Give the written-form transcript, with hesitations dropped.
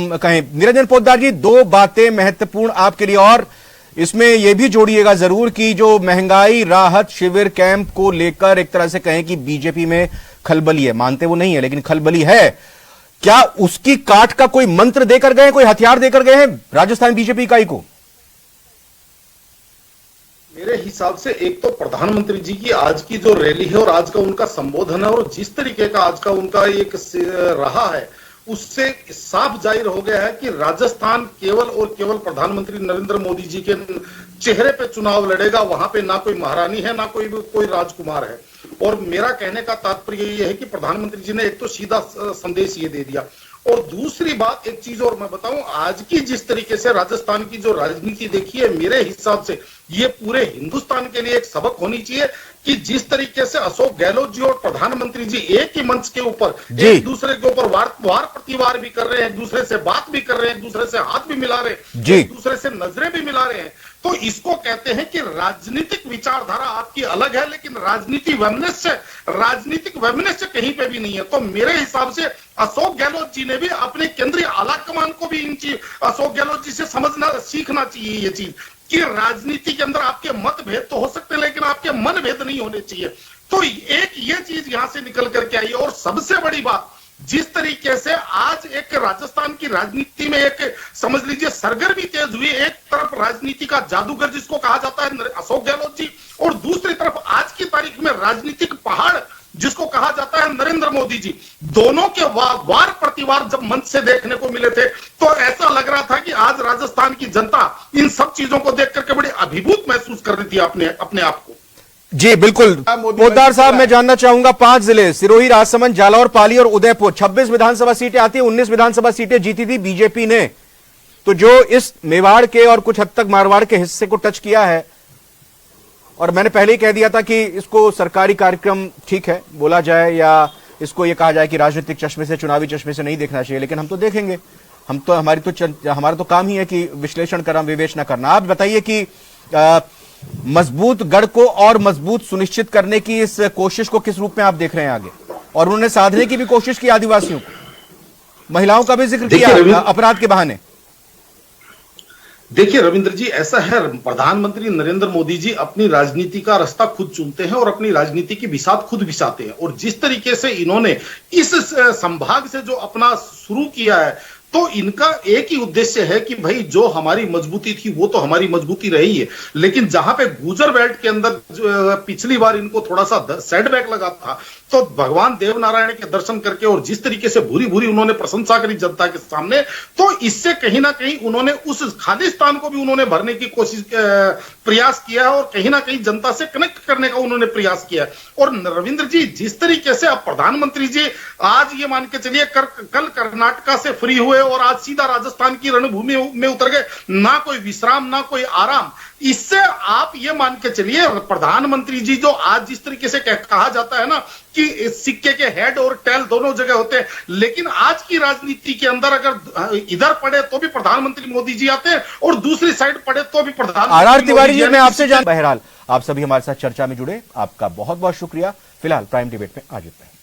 हम कहें। निरंजन पोद्दार जी, दो बातें महत्वपूर्ण आपके लिए, और इसमें यह भी जोड़िएगा जरूर कि जो महंगाई राहत शिविर कैंप को लेकर एक तरह से कहें कि बीजेपी में खलबली है, मानते वो नहीं है लेकिन खलबली है, क्या उसकी काट का कोई मंत्र देकर गए, कोई हथियार देकर गए हैं राजस्थान बीजेपी इकाई को? मेरे हिसाब से एक तो प्रधानमंत्री जी की आज की जो रैली है और आज का उनका संबोधन है और जिस तरीके का आज का उनका एक रहा है, उससे साफ जाहिर हो गया है कि राजस्थान केवल और केवल प्रधानमंत्री नरेंद्र मोदी जी के चेहरे पे चुनाव लड़ेगा। वहां पे ना कोई महारानी है, ना कोई राजकुमार है। और मेरा कहने का तात्पर्य ये है कि प्रधानमंत्री जी ने एक तो सीधा संदेश ये दे दिया, और दूसरी बात एक चीज और मैं बताऊं, आज की जिस तरीके से राजस्थान की जो राजनीति देखी है, मेरे हिसाब से ये पूरे हिंदुस्तान के लिए एक सबक होनी चाहिए कि जिस तरीके से अशोक गहलोत जी और प्रधानमंत्री जी एक ही मंच के ऊपर एक दूसरे के ऊपर वार प्रतिवार भी कर रहे हैं, एक दूसरे से बात भी कर रहे हैं, एक दूसरे से हाथ भी मिला रहे हैं, एक दूसरे से नजरें भी मिला रहे हैं, तो इसको कहते हैं कि राजनीतिक विचारधारा आपकी अलग है, लेकिन राजनीतिक वैमनस्य कहीं पे भी नहीं है। तो मेरे हिसाब से अशोक गहलोत जी ने भी अपने केंद्रीय आला कमान को भी अशोक गहलोत जी से समझना सीखना चाहिए ये चीज कि राजनीति के अंदर आपके मतभेद तो हो सकते हैं लेकिन आपके मनभेद नहीं होने चाहिए। तो एक ये चीज यहां से निकल करके आई। और सबसे बड़ी बात, जिस तरीके से आज एक राजस्थान की राजनीति में एक समझ लीजिए सरगर्मी तेज हुई, एक तरफ राजनीति का जादूगर जिसको कहा जाता है अशोक गहलोत जी, और दूसरी तरफ आज की तारीख में राजनीतिक पहाड़ जिसको कहा जाता है नरेंद्र मोदी जी, दोनों के वार प्रतिवार जब मंच से देखने को मिले थे तो ऐसा लग रहा था कि आज राजस्थान की जनता इन सब चीजों को देख करके बड़ी अभिभूत महसूस कर रही थी अपने आप को। जी बिल्कुल। पोद्दार साहब, मैं जानना चाहूंगा, 5 जिले सिरोही, राजसमंद, जालौर, पाली और उदयपुर, 26 विधानसभा सीटें आती है, 19 विधानसभा सीटें जीती थी बीजेपी ने। तो जो इस मेवाड़ के और कुछ हद तक मारवाड़ के हिस्से को टच किया है, और मैंने पहले ही कह दिया था कि इसको सरकारी कार्यक्रम ठीक है बोला जाए या इसको ये कहा जाए कि राजनीतिक चश्मे से, चुनावी चश्मे से नहीं देखना चाहिए, लेकिन हम तो देखेंगे, हमारा तो काम ही है कि विश्लेषण करना, विवेचना करना। आप बताइए कि मजबूत गढ़ को और मजबूत सुनिश्चित करने की इस कोशिश को किस रूप में आप देख रहे हैं आगे, और उन्होंने साधने की भी कोशिश की आदिवासियों को, महिलाओं का भी जिक्र किया अपराध के बहाने। देखिए रविंद्र जी, ऐसा है, प्रधानमंत्री नरेंद्र मोदी जी अपनी राजनीति का रास्ता खुद चुनते हैं और अपनी राजनीति की बिसात खुद बिसाते हैं। और जिस तरीके से इन्होंने इस संभाग से जो अपना शुरू किया है, तो इनका एक ही उद्देश्य है कि भाई जो हमारी मजबूती थी वो तो हमारी मजबूती रही है, लेकिन जहां पे गुजर बेल्ट के अंदर पिछली बार इनको थोड़ा सा सेटबैक लगा था, तो भगवान देवनारायण के दर्शन करके और जिस तरीके से भूरी भूरी उन्होंने प्रशंसा करी जनता के सामने, तो इससे कहीं ना कहीं उन्होंने उस खालिस्तान को भी उन्होंने भरने की कोशिश प्रयास किया है और कहीं ना कहीं जनता से कनेक्ट करने का उन्होंने प्रयास किया है। और रविंद्र जी, जिस तरीके से अब प्रधानमंत्री जी आज ये मान के चलिए कल कर्नाटका से फ्री हुए और आज सीधा राजस्थान की रणभूमि में उतर गए, ना कोई विश्राम ना कोई आराम, इससे आप ये मान के चलिए प्रधानमंत्री जी जो आज जिस तरीके से कहा जाता है ना कि सिक्के के हेड और टेल दोनों जगह होते हैं, लेकिन आज की राजनीति के अंदर अगर इधर पड़े तो भी प्रधानमंत्री मोदी जी आते हैं और दूसरी साइड पड़े तो भी प्रधानमंत्री आर तिवारी जी, मैं आपसे बहरहाल आप सभी हमारे साथ चर्चा में जुड़े, आपका बहुत बहुत शुक्रिया। फिलहाल प्राइम डिबेट में आज इतना ही।